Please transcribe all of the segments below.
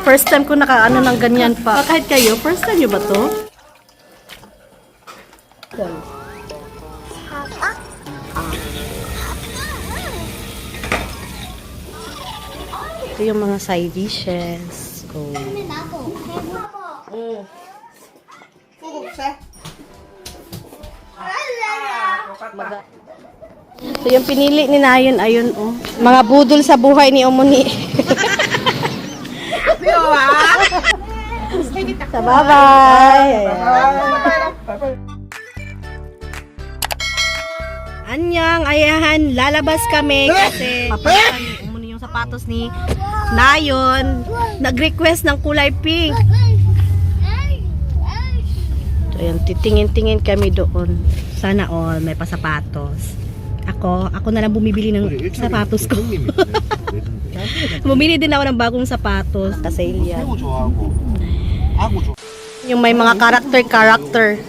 First time ko nakaano ng ganyan pa. Kahit kayo, first time nyo ba to? Ito yung mga side dishes. Oh. So yung pinili ni Nayon, ayun oh. Mga budol sa buhay ni Omoni. So bye-bye. Anyang, ayan, lalabas kami kasi papalitan ni Omoni yung sapatos ni Nayon. Nag-request ng kulay pink. So ayan, titingin-tingin kami doon. Sana all may pasapatos. Ako na lang bumibili ng sapatos ko. Bumili din ako ng bagong sapatos. Kasi yan. Yung may mga character.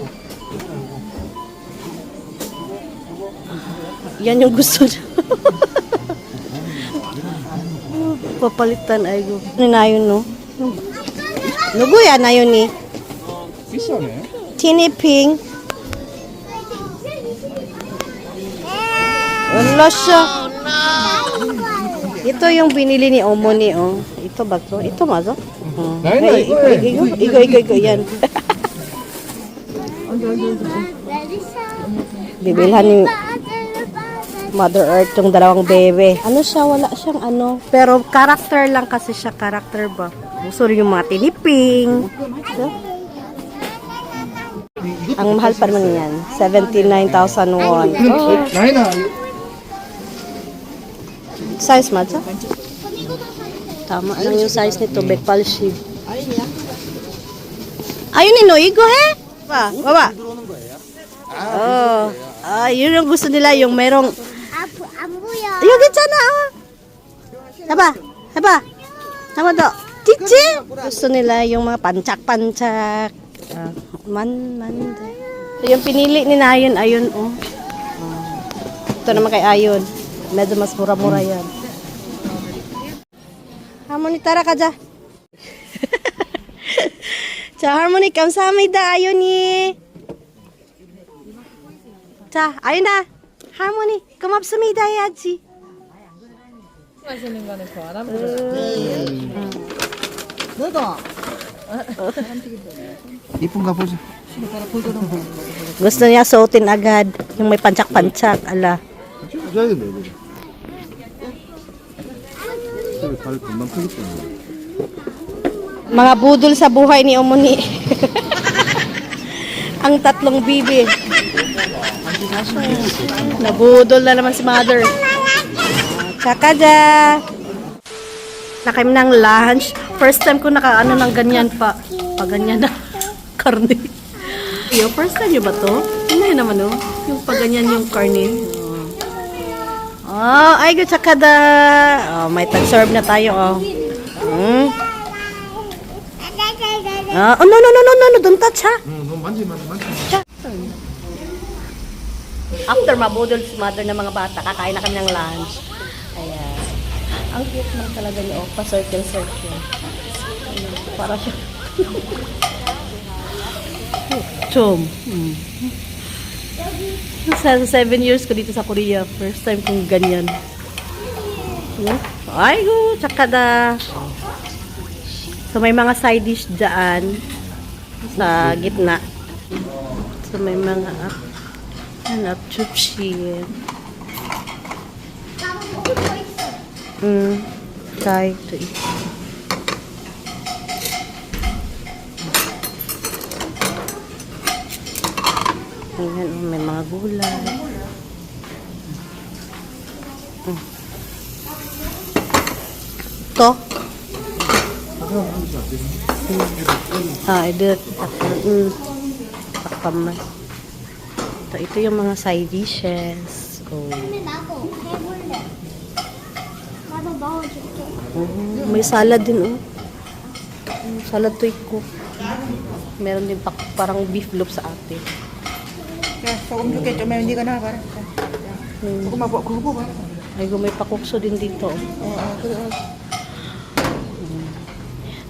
Yan yung gusto niya. Papalitan ay go. Ano na yun, no? Nuguya na yun eh. Tiniping. Wala siya. Ito yung binili ni Omoni, oh. Ito ba to? Ito ma to? Igo, yan. Bibilhan ni Mother Earth yung dalawang bebe. Ano siya? Wala siyang ano. Pero character lang kasi siya. Character ba? Gusto rin yung mga tiniping. So, ang mahal pa naman yan. 79,000 won. Oh. Size mo, sa? Tama lang yung size nito. Bekpalshi. Ayun ni Noigo, he? Baba. Oh. Yun yung gusto nila. Yung merong... Yung gitsana, oh. Haba. Haba to. Chichi. Gusto nila yung mga pancak-pancak. So, yung pinili ni Nayon, ayun, oh. Ito naman kay Ayon. Medyo mas mura-mura yan. Harmony, tara ka dyan. 자, 할머니 감사합니다, 아윤이. 자, 아윤아, 할머니 고맙습니다 해야지. 맛있는 거는 좋아라. 이쁜가 보자. Gusto niya suotin agad. Yung may pancak-pancak, ala. 줘야겠네, 이거. 발 금방 크겠다. Mga budol sa buhay ni Omoni. Ang tatlong bibi. Nabudol na naman si Mother. Tsaka dyan. Na kami ng lunch. First time ko nakaano ng ganyan pa. Ganyan na. Karne. Yo, first time nyo ba to? Hindi naman oh. Yung ganyan yung karne. Oh, ay go tsaka da. Oh, may tag-serve na tayo oh. Oh, no, don't touch ha. 너 만지. After mabudol si Mother ng mga bata, kakain na kami ng lunch. Ayan. Ang cute man talaga niya, oh, pa-circle. Ayan, para siya. Chom. Sa 7 years ko dito sa Korea, first time kong ganyan. Ay, go, tsaka da. So, may mga side dish dyan sa gitna. So, may mga chupshi. Try to eat. Ayan, may mga gulay. Ito. Edit. Takpaman. Ito yung mga side dishes. Oh. May salad din, oh. Salad to cook. Meron din parang beef loaf sa atin. 소금 줄게 좀 hindi ka na para. 그거 봐. Ay, may pakukso din dito.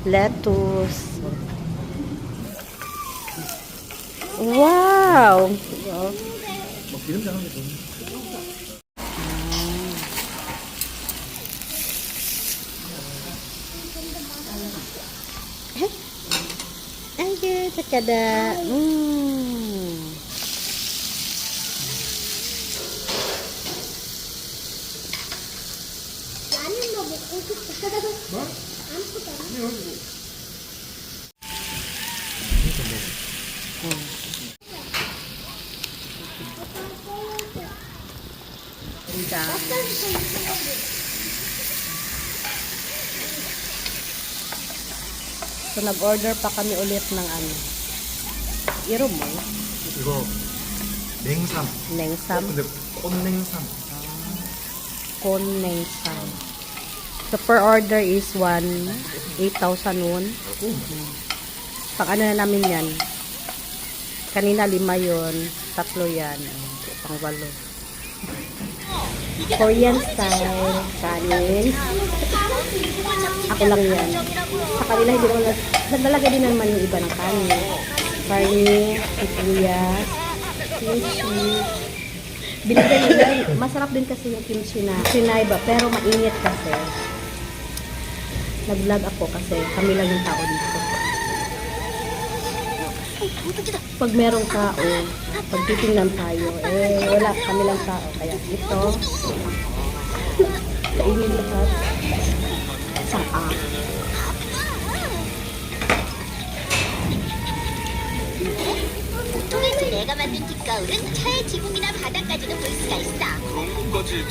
lettuce. Wow! Ayo, cakada. So, nag-order pa kami ulit ng ano. Iro mo? 이거 냉삼. Nengsam. 근데 꽃냉삼. Con nengsam. So, per order is 8,000 won. Pang ano na namin yan? Kanina 5 yun. 3 yan. Pang 8. Korean style. Kanin. Ako lang yan. Sa kanila, hindi ko naglalagay din naman yung iba ng kanin. Karne, sibuyas, kimchi. Binigay nila, masarap din kasi yung kimchi na sinay ba, pero mainit kasi. Nag-vlog ako kasi kami lang yung tao dito. Pag merong tao, pag titingnan tayo, wala, kami lang tao. Kaya ito, kainin lahat. Saan? 통에서 내가 만든 뒷가울은 차의 지붕이나 바닥까지도 볼 수가 있어. 그런 거지.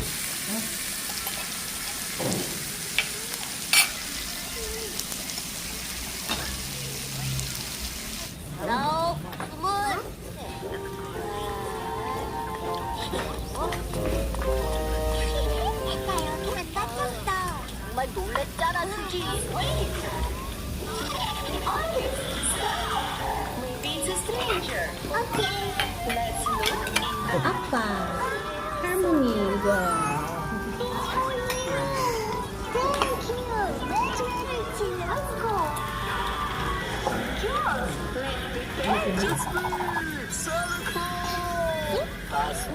하나, 스물. 아까 여기는 닦였어. 정말 놀랬잖아, 수지. Apa? Harmony. Wow.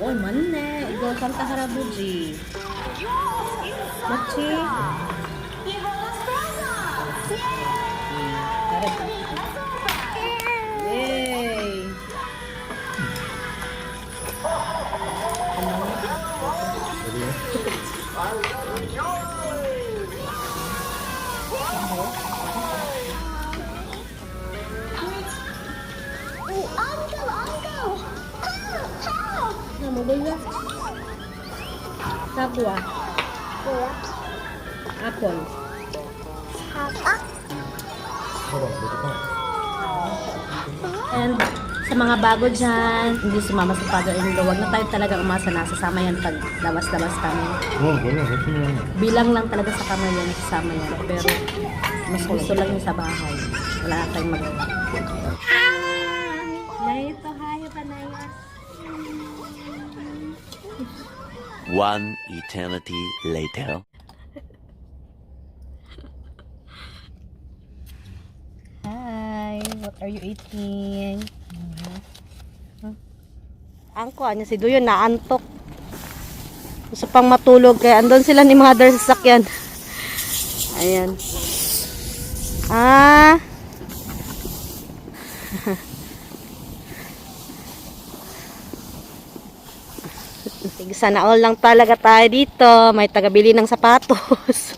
Oh, 맞네. 이거 산타 할아버지. 맞지? 예이. Ano ba yun? Sabwa. Apple. And sa mga bago dyan, hindi sumama sa father-in-law, wag na tayo talaga umasa na sasama yan pag lamas-lamas kami. 뭐야, 대충. Bilang lang talaga sa kamay yan, sasama yan. Pero mas gusto lang yung sa bahay. Wala na tayong magawa. Naito, hayo pa na yan. One eternity later. Hi, what are you eating? Angko, ano si Duyo, naantok. Gusto pang matulog, kaya andun sila ni mother sa sakyan. Ayan. Ah. Sana all lang talaga tayo dito. May tagabili ng sapatos.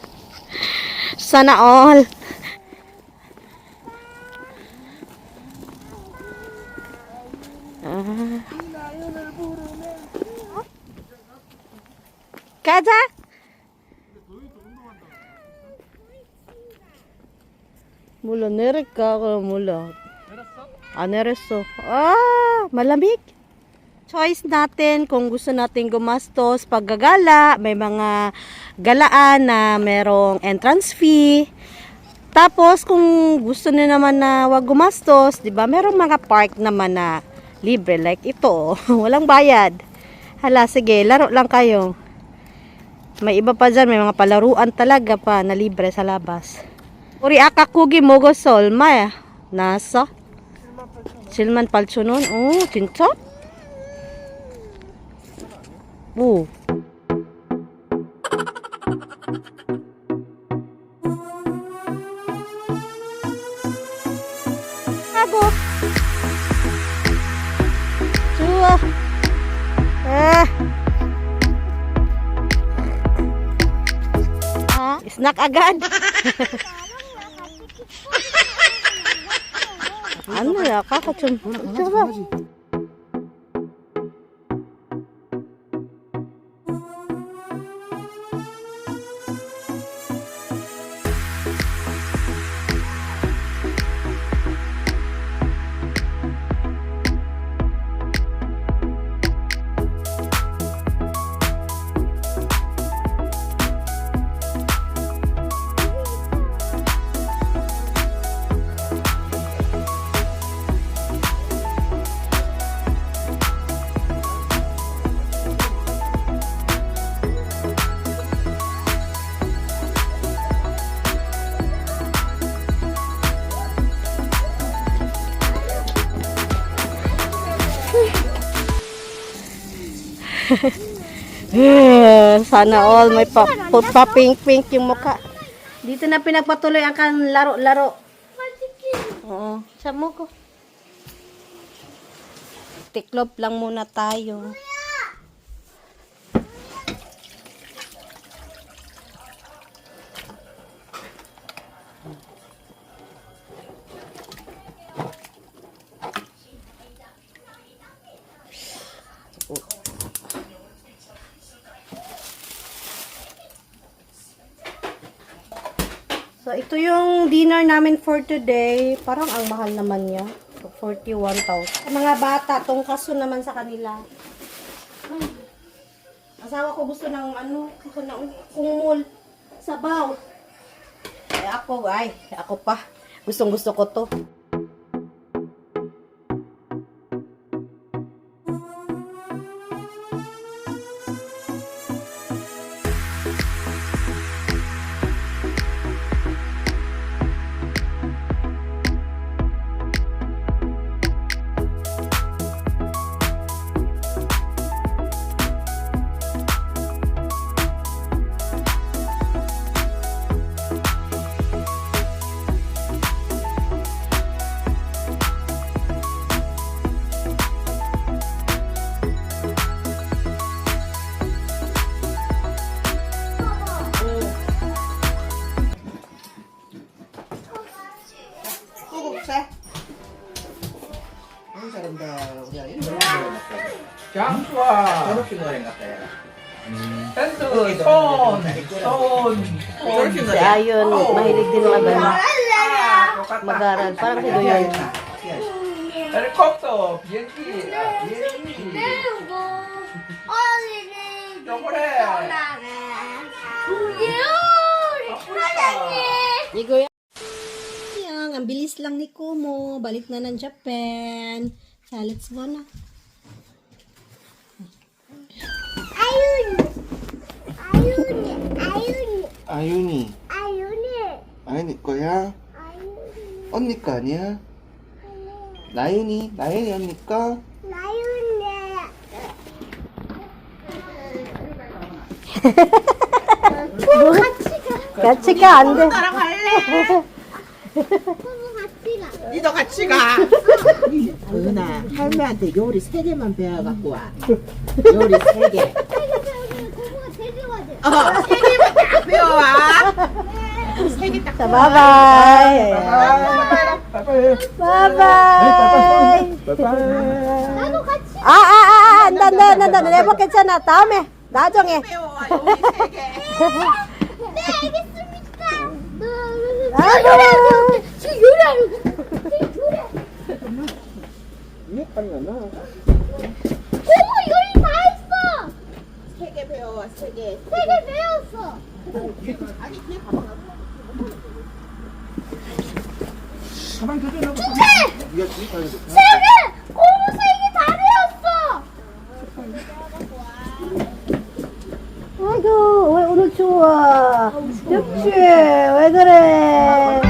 Sana all. 가자. 몰라 내릴까 그럼 몰라. 안 내렸어. 아 malamig. Choice natin kung gusto natin gumastos pag gagala. May mga galaan na merong entrance fee. Tapos kung gusto niyo naman na wag gumastos, 'di ba? Merong mga park naman na libre like ito, walang bayad. Hala, sige, laro lang kayo. May iba pa dyan, may mga palaruan talaga pa na libre sa labas. 우리 아까 고기 먹었어. 얼마야? 나왔어? 78,000원? 오, 진짜? 오. 하고. 좋아. Snack agad. Ano ya, kakachum. Coba. Sana all may pa-pink-pink yung mukha. Dito na pinagpatuloy ang kan laro-laro. Oo, samo ko. Tiklop lang muna tayo. So, ito yung dinner namin for today. Parang ang mahal naman niya. 41,000. Mga bata, tongkaso naman sa kanila. Ay. Asawa ko gusto ng kumul. Sabaw. Ako pa. Gustong gusto ko to. 너무 잘한다. 우리 아이. 장수와 저렇게 노래 같아요. 댄스 Si Ayon, mahilig din mag-aral. Parang si Doyon. 헬리콥터 비행기 요거래 Igoy. Ang bilis lang ni Kumo. Balik na ng Japan. So, let's go na. 아윤이. 아윤이 거야? 언니 거 아니야? 나윤이 언니 거? 같이 가, 안 돼. 니도 같이 가. 은아, 할매한테 요리 3개만 배워갖고 와. 요리 3개. 배워와. So, bye-bye. Bye-bye. 안 돼. 내버 괜찮아. 다음에. 나중에. 배워와, 요리 3개. 네, 알겠습니다. 지금 요리하려고. 고모 요리 다 했어. 3개 배워와, 3개. 3개 배웠어. 아니, 그냥 가방 주체! 3개! 고모 3개 다 배웠어. 아이고, 왜 오늘 좋아? 역시, 왜 그래?